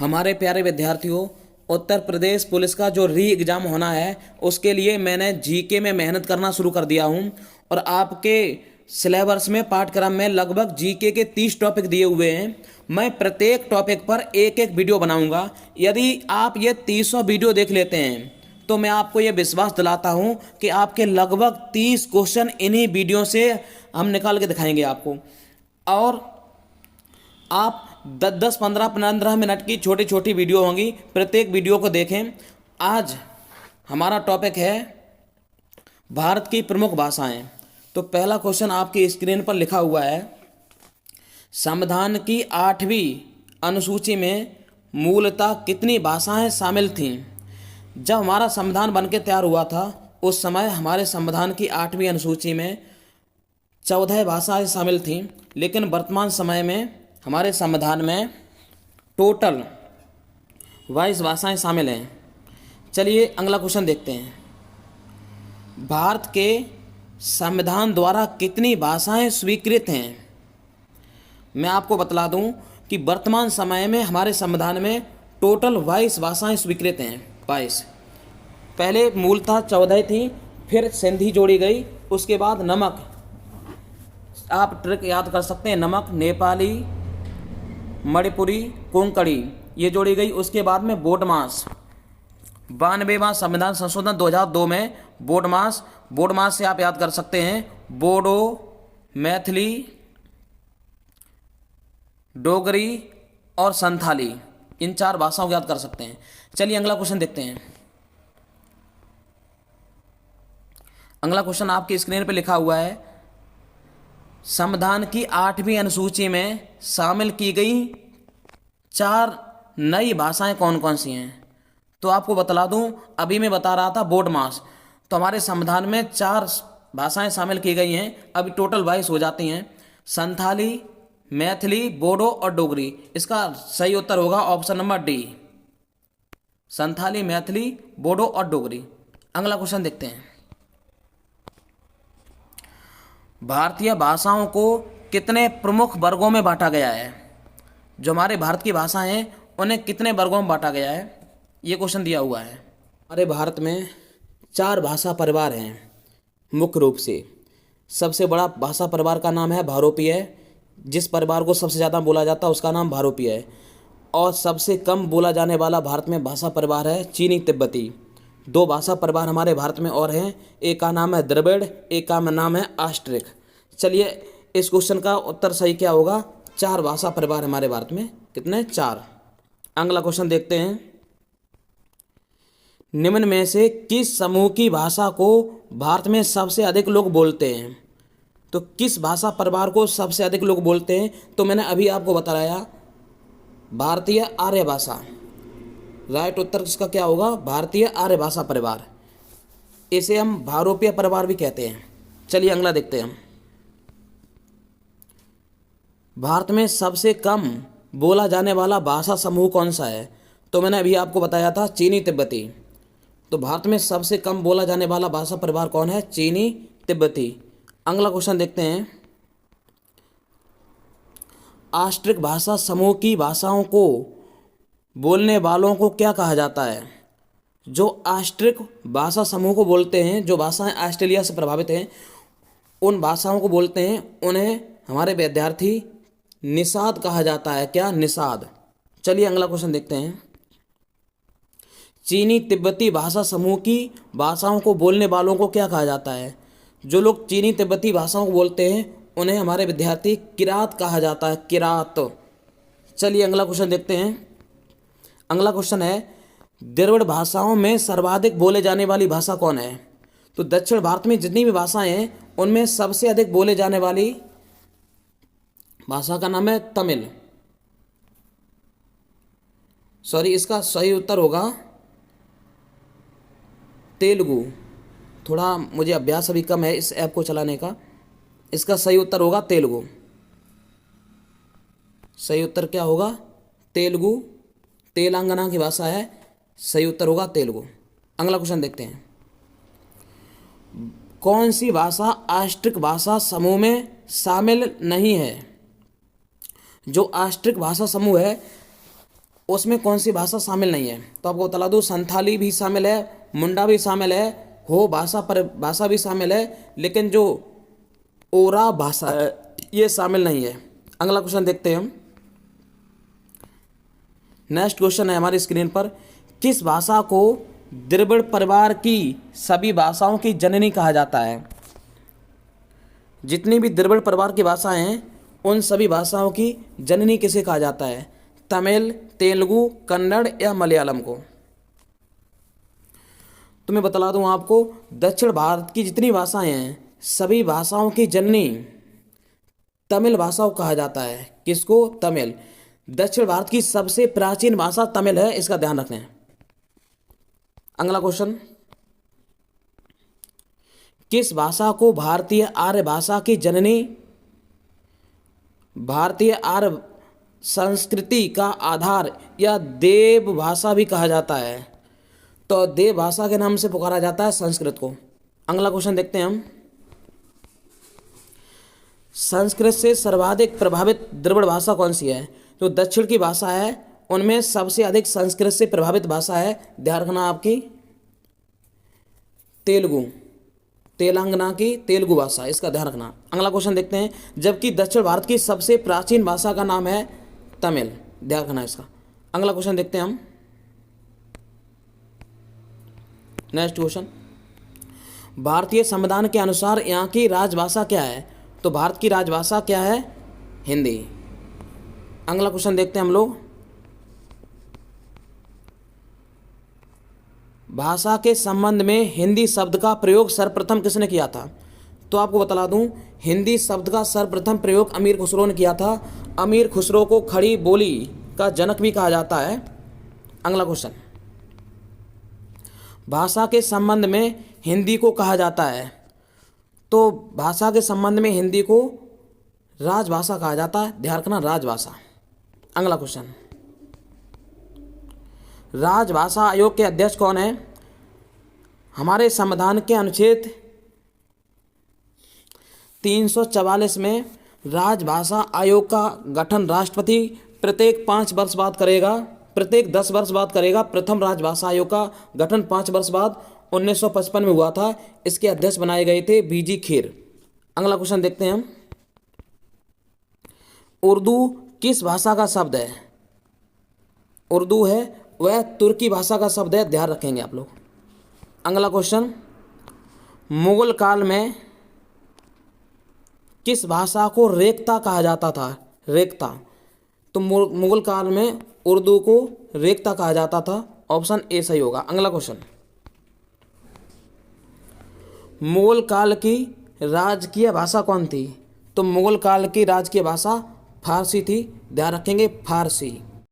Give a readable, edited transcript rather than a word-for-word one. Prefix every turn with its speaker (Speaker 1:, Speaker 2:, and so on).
Speaker 1: हमारे प्यारे विद्यार्थियों, उत्तर प्रदेश पुलिस का जो री एग्ज़ाम होना है उसके लिए मैंने जीके में मेहनत करना शुरू कर दिया हूं। और आपके सिलेबस में पाठ्यक्रम में लगभग जीके के 30 टॉपिक दिए हुए हैं। मैं प्रत्येक टॉपिक पर एक एक वीडियो बनाऊंगा। यदि आप ये 300 वीडियो देख लेते हैं तो मैं आपको ये विश्वास दिलाता हूं कि आपके लगभग 30 क्वेश्चन इन्हीं वीडियो से हम निकाल के दिखाएंगे आपको। और आप 10-10, 15-15 मिनट की छोटी छोटी वीडियो होंगी, प्रत्येक वीडियो को देखें। आज हमारा टॉपिक है भारत की प्रमुख भाषाएं। तो पहला क्वेश्चन आपकी स्क्रीन पर लिखा हुआ है, संविधान की 8वीं अनुसूची में मूलतः कितनी भाषाएं शामिल थीं? जब हमारा संविधान बनके तैयार हुआ था उस समय हमारे संविधान की 8वीं अनुसूची में 14 भाषाएं शामिल थीं, लेकिन वर्तमान समय में हमारे संविधान में टोटल 22 भाषाएं शामिल हैं। चलिए अगला क्वेश्चन देखते हैं। भारत के संविधान द्वारा कितनी भाषाएं स्वीकृत हैं? मैं आपको बतला दूं कि वर्तमान समय में हमारे संविधान में टोटल 22 भाषाएं स्वीकृत हैं। 22, पहले मूलतः 14 थी, फिर सिंधी जोड़ी गई, उसके बाद नमक, आप ट्रिक याद कर सकते हैं, नमक, नेपाली, मणिपुरी, कोंकणी ये जोड़ी गई। उसके बाद में बोडमास, 92वां संविधान संशोधन 2002 में बोडमास से आप याद कर सकते हैं बोडो, मैथिली, डोगरी और संथाली, इन 4 भाषाओं को याद कर सकते हैं। चलिए अगला क्वेश्चन देखते हैं। अगला क्वेश्चन आपकी स्क्रीन पर लिखा हुआ है, संविधान की 8वीं अनुसूची में शामिल की गई 4 नई भाषाएं कौन कौन सी हैं? तो आपको बतला दूं, अभी मैं बता रहा था बोडमास, तो हमारे संविधान में 4 भाषाएं शामिल की गई हैं, अभी टोटल 22 हो जाती हैं, संथाली, मैथिली, बोडो और डोगरी। इसका सही उत्तर होगा option number D, Santhali, Maithili, Bodo और डोगरी। अगला क्वेश्चन देखते हैं। भारतीय भाषाओं को कितने प्रमुख वर्गों में बांटा गया है? जो हमारे भारत की भाषाएं हैं उन्हें कितने वर्गों में बांटा गया है, ये क्वेश्चन दिया हुआ है। हमारे भारत में 4 भाषा परिवार हैं मुख्य रूप से। सबसे बड़ा भाषा परिवार का नाम है भारोपीय, जिस परिवार को सबसे ज़्यादा बोला जाता है उसका नाम भारोपीय है। और सबसे कम बोला जाने वाला भारत में भाषा परिवार है चीनी तिब्बती। 2 भाषा परिवार हमारे भारत में और हैं, एक का नाम है द्रविड़, एक का नाम है आस्ट्रिक। चलिए इस क्वेश्चन का उत्तर सही क्या होगा? 4 भाषा परिवार हमारे भारत में, कितने? 4। अगला क्वेश्चन देखते हैं, निम्न में से किस समूह की भाषा को भारत में सबसे अधिक लोग बोलते हैं? तो किस भाषा परिवार को सबसे अधिक लोग बोलते हैं? तो मैंने अभी आपको बताया भारतीय आर्य भाषा। राइट उत्तर इसका क्या होगा? भारतीय आर्य भाषा परिवार। इसे हम भारोपीय परिवार भी कहते हैं। चलिए अगला देखते हैं हम। भारत में सबसे कम बोला जाने वाला भाषा समूह कौन सा है? तो मैंने अभी आपको बताया था चीनी तिब्बती। तो भारत में सबसे कम बोला जाने वाला भाषा परिवार कौन है? चीनी तिब्बती। अगला क्वेश्चन देखते हैं, आस्ट्रिक भाषा समूह की भाषाओं को बोलने वालों को क्या कहा जाता है? जो आस्ट्रिक भाषा समूह को बोलते हैं, जो भाषाएं ऑस्ट्रेलिया से प्रभावित हैं, उन भाषाओं को बोलते हैं, उन्हें हमारे विद्यार्थी निषाद कहा जाता है। क्या? निषाद। चलिए अगला क्वेश्चन देखते हैं, चीनी तिब्बती भाषा समूह की भाषाओं को बोलने वालों को क्या कहा जाता है? जो लोग चीनी तिब्बती भाषाओं को बोलते हैं उन्हें हमारे विद्यार्थी किरात कहा जाता है, किरात। चलिए अगला क्वेश्चन देखते हैं। अगला क्वेश्चन है, द्रविड़ भाषाओं में सर्वाधिक बोले जाने वाली भाषा कौन है? तो दक्षिण भारत में जितनी भी भाषाएं हैं उनमें सबसे अधिक बोले जाने वाली भाषा का नाम है तमिल। सॉरी, इसका सही उत्तर होगा तेलुगु। थोड़ा मुझे अभ्यास अभी कम है इस ऐप को चलाने का। इसका सही उत्तर होगा तेलुगु। सही उत्तर क्या होगा? तेलुगु। तेलंगाना की भाषा है, सही उत्तर होगा तेलुगु। अगला क्वेश्चन देखते हैं, कौन सी भाषा आस्ट्रिक भाषा समूह में शामिल नहीं है? जो आस्ट्रिक भाषा समूह है उसमें कौन सी भाषा शामिल नहीं है? तो आपको बता दूँ, संथाली भी शामिल है, मुंडा भी शामिल है, हो भाषा पर भाषा भी शामिल है, लेकिन जो ओरा भाषा है ये शामिल नहीं है। अगला क्वेश्चन देखते हैं हम। नेक्स्ट क्वेश्चन है हमारी स्क्रीन पर, किस भाषा को द्रविड़ परिवार की सभी भाषाओं की जननी कहा जाता है? जितनी भी द्रविड़ परिवार की भाषाएं हैं उन सभी भाषाओं की जननी किसे कहा जाता है? तमिल, तेलुगु, कन्नड़ या मलयालम को? तो मैं बता दूं आपको, दक्षिण भारत की जितनी भाषाएं हैं सभी भाषाओं की जननी तमिल भाषा को कहा जाता है। किसको? तमिल। दक्षिण भारत की सबसे प्राचीन भाषा तमिल है, इसका ध्यान रखें। अगला क्वेश्चन, किस भाषा को भारतीय आर्य भाषा की जननी, भारतीय आर्य संस्कृति का आधार या देव भाषा भी कहा जाता है? तो देव भाषा के नाम से पुकारा जाता है संस्कृत को। अगला क्वेश्चन देखते हैं हम। संस्कृत से सर्वाधिक प्रभावित द्रविड़ भाषा कौन सी है? जो दक्षिण की भाषा है उनमें सबसे अधिक संस्कृत से प्रभावित भाषा है, ध्यान रखना, आपकी तेलुगु, तेलंगाना की तेलुगु भाषा, इसका ध्यान रखना। अगला क्वेश्चन देखते हैं, जबकि दक्षिण भारत की सबसे प्राचीन भाषा का नाम है तमिल, ध्यान रखना इसका। अगला क्वेश्चन देखते हैं हम। नेक्स्ट क्वेश्चन, भारतीय संविधान के अनुसार यहाँ की राजभाषा क्या है? तो भारत की राजभाषा क्या है? हिंदी। अगला क्वेश्चन देखते हैं हम लोग, भाषा के संबंध में हिंदी शब्द का प्रयोग सर्वप्रथम किसने किया था? तो आपको बता दूं, हिंदी शब्द का सर्वप्रथम प्रयोग अमीर खुसरो ने किया था। अमीर खुसरो को खड़ी बोली का जनक भी कहा जाता है। अगला क्वेश्चन, भाषा के संबंध में हिंदी को कहा जाता है, तो भाषा के संबंध में हिंदी को राजभाषा कहा जाता है, ध्यान रखना, राजभाषा। अगला क्वेश्चन, राजभाषा आयोग के अध्यक्ष कौन है? हमारे संविधान के अनुच्छेद 344 में राजभाषा आयोग का गठन राष्ट्रपति प्रत्येक 5 वर्ष बाद करेगा, प्रत्येक 10 वर्ष बाद करेगा। प्रथम राजभाषा आयोग का गठन 5 वर्ष बाद 1955 में हुआ था। इसके अध्यक्ष बनाए गए थे बीजी खेर। अगला क्वेश्चन देखते हैं हम, उर्दू किस भाषा का शब्द है? उर्दू है वह तुर्की भाषा का शब्द है, ध्यान रखेंगे आप लोग। अगला क्वेश्चन, मुगल काल में किस भाषा को रेख्ता कहा जाता था? रेख्ता, तो मुगल काल में उर्दू को रेख्ता कहा जाता था, ऑप्शन ए सही होगा। अगला क्वेश्चन, मुगल काल की राजकीय भाषा कौन थी? तो मुगल काल की राजकीय भाषा फारसी थी, ध्यान रखेंगे, फारसी।